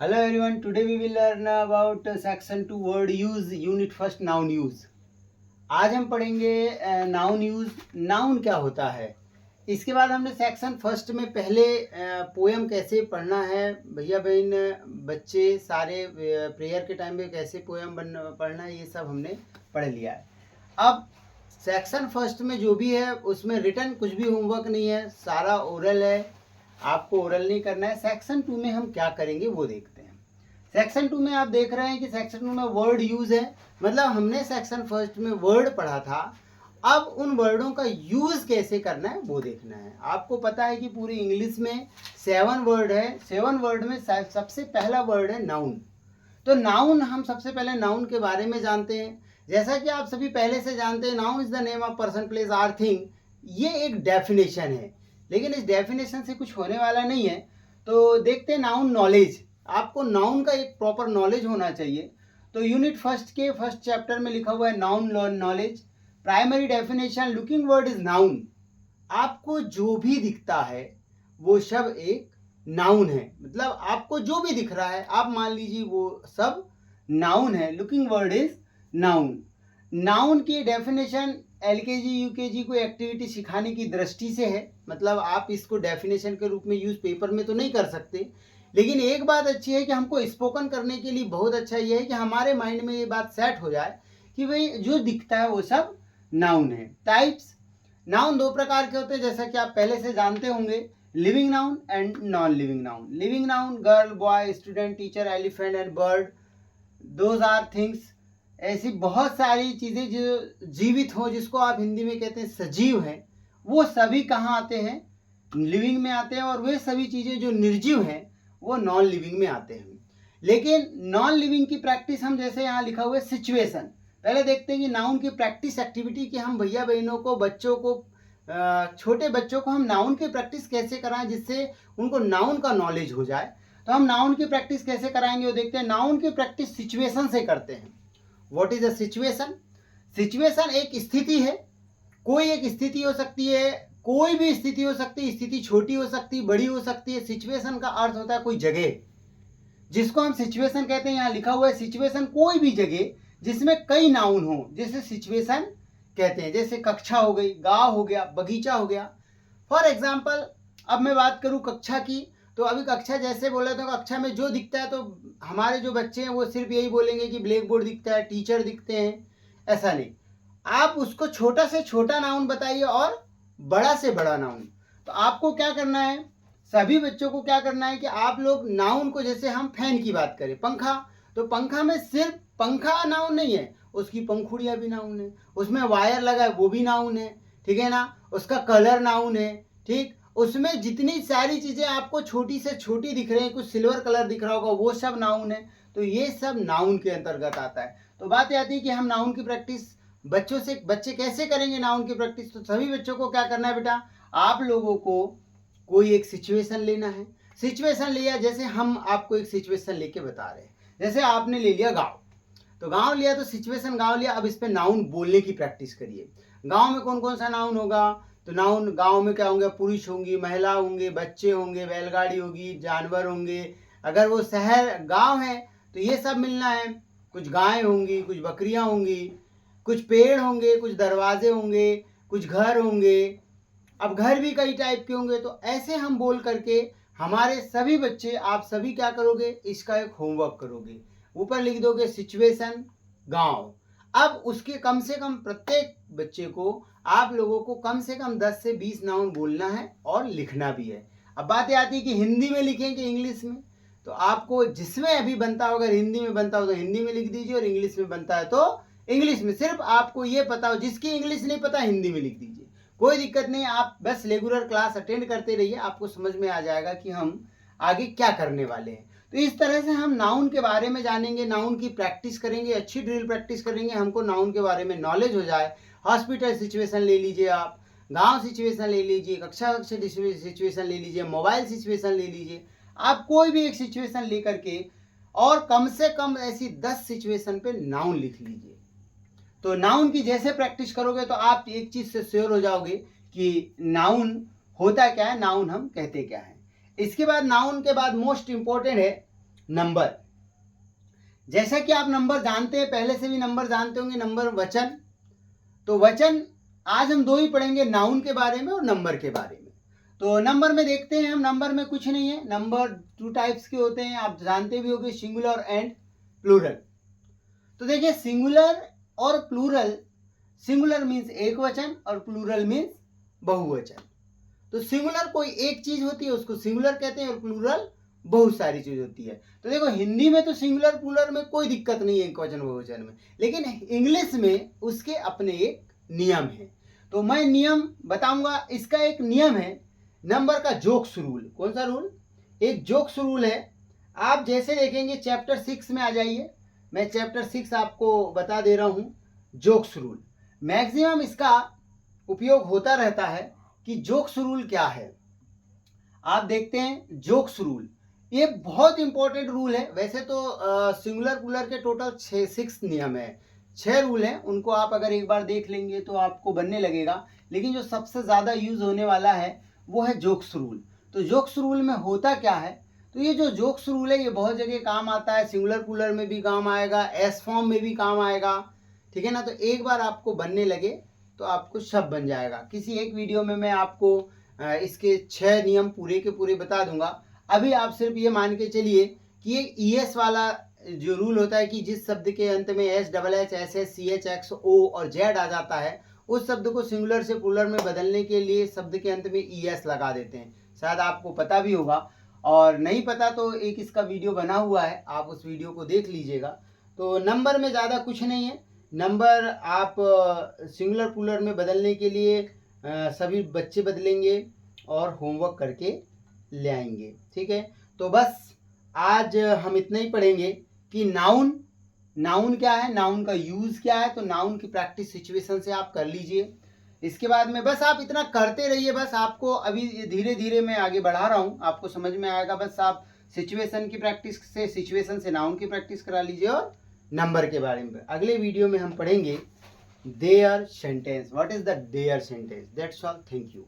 Hello everyone, today we will learn about section 2 word use, unit first noun use. आज हम पढ़ेंगे noun use, noun क्या होता है। इसके बाद हमने सेक्शन फर्स्ट में पहले पोएम कैसे पढ़ना है, भैया बहन बच्चे सारे प्रेयर के टाइम पे कैसे पोएम पढ़ना है, ये सब हमने पढ़ लिया है। अब सेक्शन फर्स्ट में जो भी है उसमें रिटन कुछ भी होमवर्क नहीं है, सारा ओरल है, आपको ओरल नहीं करना है। सेक्शन 2 में हम क्या करेंगे वो देखते हैं। सेक्शन 2 में आप देख रहे हैं कि सेक्शन 2 में वर्ड यूज है, मतलब हमने सेक्शन फर्स्ट में वर्ड पढ़ा था, अब उन वर्डों का यूज कैसे करना है वो देखना है। आपको पता है कि पूरी इंग्लिश में 7 वर्ड है, 7 वर्ड में सबसे पहला वर्ड है नाउन। तो नाउन, हम सबसे पहले नाउन के बारे में जानते हैं। जैसा कि आप सभी पहले से जानते हैं, noun is the name of person, place or thing, ये एक डेफिनेशन है, लेकिन इस डेफिनेशन से कुछ होने वाला नहीं है। तो देखते हैं नाउन नॉलेज। आपको नाउन का एक प्रॉपर नॉलेज होना चाहिए। तो यूनिट फर्स्ट के फर्स्ट चैप्टर में लिखा हुआ है noun knowledge. Primary definition, looking word is noun. आपको जो भी दिखता है वो सब एक नाउन है, मतलब आपको जो भी दिख रहा है आप मान लीजिए वो सब नाउन है। Looking word is noun. Noun की डेफिनेशन एलकेजी यूकेजी को एक्टिविटी सिखाने की दृष्टि से है, मतलब आप इसको डेफिनेशन के रूप में यूज पेपर में तो नहीं कर सकते, लेकिन एक बात अच्छी है कि हमको स्पोकन करने के लिए बहुत अच्छा ये है कि हमारे माइंड में ये बात सेट हो जाए कि भाई जो दिखता है वो सब नाउन है। टाइप्स, नाउन दो प्रकार के होते हैं, जैसा कि आप पहले से जानते होंगे, living noun and non living noun. Living noun girl, boy, student, teacher, elephant and bird, those are things. ऐसी बहुत सारी चीज़ें जो जीवित हो, जिसको आप हिंदी में कहते हैं सजीव हैं, वो सभी कहाँ आते हैं, लिविंग में आते हैं। और वे सभी चीज़ें जो निर्जीव हैं वो नॉन लिविंग में आते हैं। लेकिन नॉन लिविंग की प्रैक्टिस हम, जैसे यहाँ लिखा हुआ है सिचुएशन, पहले देखते हैं कि नाउन की प्रैक्टिस एक्टिविटी की हम भैया बहनों को, बच्चों को, छोटे बच्चों को हम नाउन की प्रैक्टिस कैसे कराएं जिससे उनको नाउन का नॉलेज हो जाए। तो हम नाउन की प्रैक्टिस कैसे कराएंगे वो देखते हैं। नाउन की प्रैक्टिस सिचुएशन से करते हैं। What is a situation? Situation एक स्थिति है, कोई एक स्थिति हो सकती है, कोई भी स्थिति हो सकती है, स्थिति छोटी हो सकती है, बड़ी हो सकती है। सिचुएशन का अर्थ होता है कोई जगह, जिसको हम सिचुएशन कहते हैं। यहाँ लिखा हुआ है सिचुएशन कोई भी जगह जिसमें कई नाउन हो, जिसे सिचुएशन कहते हैं। जैसे कक्षा हो गई, गांव हो गया, बगीचा हो गया। फॉर एग्जाम्पल, अब मैं बात करूं कक्षा की, तो अभी कक्षा जैसे बोले तो कक्षा में जो दिखता है, तो हमारे जो बच्चे हैं वो सिर्फ यही बोलेंगे कि ब्लैक बोर्ड दिखता है, टीचर दिखते हैं, ऐसा नहीं। आप उसको छोटा से छोटा नाउन बताइए और बड़ा से बड़ा नाउन। तो आपको क्या करना है, सभी बच्चों को क्या करना है कि आप लोग नाउन को, जैसे हम फैन की बात करें, पंखा, तो पंखा में सिर्फ पंखा नाउन नहीं है, उसकी पंखुड़ियाँ भी नाउन है, उसमें वायर लगा है वो भी नाउन है, ठीक है ना, उसका कलर नाउन है, ठीक, उसमें जितनी सारी चीज़ें आपको छोटी से छोटी दिख रही हैं, कुछ सिल्वर कलर दिख रहा होगा, वो सब नाउन है। तो ये सब नाउन के अंतर्गत आता है। तो बात आती है कि हम नाउन की प्रैक्टिस बच्चों से, बच्चे कैसे करेंगे नाउन की प्रैक्टिस। तो सभी बच्चों को क्या करना है बेटा, आप लोगों को कोई एक सिचुएशन लेना है। सिचुएशन लिया, जैसे हम आपको एक सिचुएशन लेके बता रहे हैं, जैसे आपने ले लिया गांव, तो गांव लिया तो सिचुएशन गांव लिया। अब इस पे नाउन बोलने की प्रैक्टिस करिए। गांव में कौन कौन सा नाउन होगा, तो नाउन गांव में क्या होंगे, पुरुष होंगी, महिला होंगे, बच्चे होंगे, बैलगाड़ी होगी, जानवर होंगे। अगर वो शहर गांव है तो ये सब मिलना है, कुछ गायें होंगी, कुछ बकरियां होंगी, कुछ पेड़ होंगे, कुछ दरवाजे होंगे, कुछ घर होंगे। अब घर भी कई टाइप के होंगे। तो ऐसे हम बोल करके हमारे सभी बच्चे, आप सभी क्या करोगे, इसका एक होमवर्क करोगे, ऊपर लिख दोगे सिचुएशन गांव। अब उसके कम से कम प्रत्येक बच्चे को, आप लोगों को कम से कम 10 से 20 नाउन बोलना है और लिखना भी है। अब बातें आती है कि हिंदी में लिखें कि इंग्लिश में, तो आपको जिसमें अभी बनता हो, अगर हिंदी में बनता हो तो हिंदी में लिख दीजिए, और इंग्लिश में बनता है तो इंग्लिश में। सिर्फ आपको ये पता हो, जिसकी इंग्लिश नहीं पता हिंदी में लिख दीजिए, कोई दिक्कत नहीं। आप बस रेगुलर क्लास अटेंड करते रहिए, आपको समझ में आ जाएगा कि हम आगे क्या करने वाले हैं। तो इस तरह से हम नाउन के बारे में जानेंगे, नाउन की प्रैक्टिस करेंगे, अच्छी ड्रिल प्रैक्टिस करेंगे, हमको नाउन के बारे में नॉलेज हो जाए। हॉस्पिटल सिचुएशन ले लीजिए आप, गांव सिचुएशन ले लीजिए, कक्षा सिचुएशन ले लीजिए, मोबाइल सिचुएशन ले लीजिए, आप कोई भी एक सिचुएशन लेकर के, और कम से कम ऐसी 10 सिचुएशन पे नाउन लिख लीजिए। तो नाउन की जैसे प्रैक्टिस करोगे तो आप एक चीज से श्योर हो जाओगे कि नाउन होता क्या है, नाउन हम कहते क्या है। इसके बाद नाउन के बाद मोस्ट इंपॉर्टेंट है नंबर, जैसा कि आप नंबर जानते हैं, पहले से भी नंबर जानते होंगे, नंबर वचन। तो वचन आज हम 2 ही पढ़ेंगे, नाउन के बारे में और नंबर के बारे में। तो नंबर में देखते हैं हम, नंबर में कुछ नहीं है। नंबर 2 टाइप्स के होते हैं, आप जानते भी होंगे, सिंगुलर एंड प्लूरल। तो देखिए सिंगुलर और प्लूरल, सिंगुलर मीन्स एक वचन और प्लूरल मीन्स बहुवचन। तो सिंगुलर कोई एक चीज होती है उसको सिंगुलर कहते हैं, और प्लूरल बहुत सारी चीज होती है। तो देखो हिंदी में तो सिंगुलर प्लूरल में कोई दिक्कत नहीं है एक वचन बहुवचन में, लेकिन इंग्लिश में उसके अपने एक नियम है। तो मैं नियम बताऊंगा। इसका एक नियम है नंबर का जोक्स रूल। कौन सा रूल? एक जोक्स रूल है। आप जैसे देखेंगे चैप्टर 6 में आ जाइए, मैं चैप्टर 6 आपको बता दे रहा हूं। जोक्स रूल मैक्सिमम इसका उपयोग होता रहता है कि जोक्स रूल क्या है। आप देखते हैं जोक्स रूल, ये बहुत इंपॉर्टेंट रूल है। वैसे तो सिंगुलर प्लूरल के टोटल 6 नियम है, 6 रूल हैं। उनको आप अगर एक बार देख लेंगे तो आपको बनने लगेगा, लेकिन जो सबसे ज़्यादा यूज होने वाला है वो है जोक्स रूल। तो जोक्स रूल में होता क्या है? तो ये जो जोक्स रूल है ये बहुत जगह काम आता है, सिंगुलर प्लूरल में भी काम आएगा, एस फॉर्म में भी काम आएगा, ठीक है ना। तो एक बार आपको बनने लगे तो आपको सब बन जाएगा। किसी एक वीडियो में मैं आपको इसके 6 नियम पूरे के पूरे बता दूंगा। अभी आप सिर्फ ये मान के चलिए कि ये ईएस वाला जो रूल होता है कि जिस शब्द के अंत में S double H S S C H X O और जेड आ जाता है, उस शब्द को सिंगुलर से प्लूरल में बदलने के लिए शब्द के अंत में ईएस लगा देते हैं। शायद आपको पता भी होगा, और नहीं पता तो एक इसका वीडियो बना हुआ है, आप उस वीडियो को देख लीजिएगा। तो नंबर में ज़्यादा कुछ नहीं है। नंबर आप सिंगुलर प्लूरल में बदलने के लिए सभी बच्चे बदलेंगे और होमवर्क करके ले आएंगे, ठीक है। तो बस आज हम इतना ही पढ़ेंगे कि नाउन, नाउन क्या है, नाउन का यूज क्या है। तो नाउन की प्रैक्टिस सिचुएशन से आप कर लीजिए। इसके बाद में बस आप इतना करते रहिए। बस आपको अभी धीरे धीरे मैं आगे बढ़ा रहा हूँ, आपको समझ में आएगा। बस आप सिचुएशन की प्रैक्टिस से, सिचुएशन से नाउन की प्रैक्टिस करा लीजिए, और नंबर के बारे में अगले वीडियो में हम पढ़ेंगे there sentence. What is the there sentence? That's all, thank you.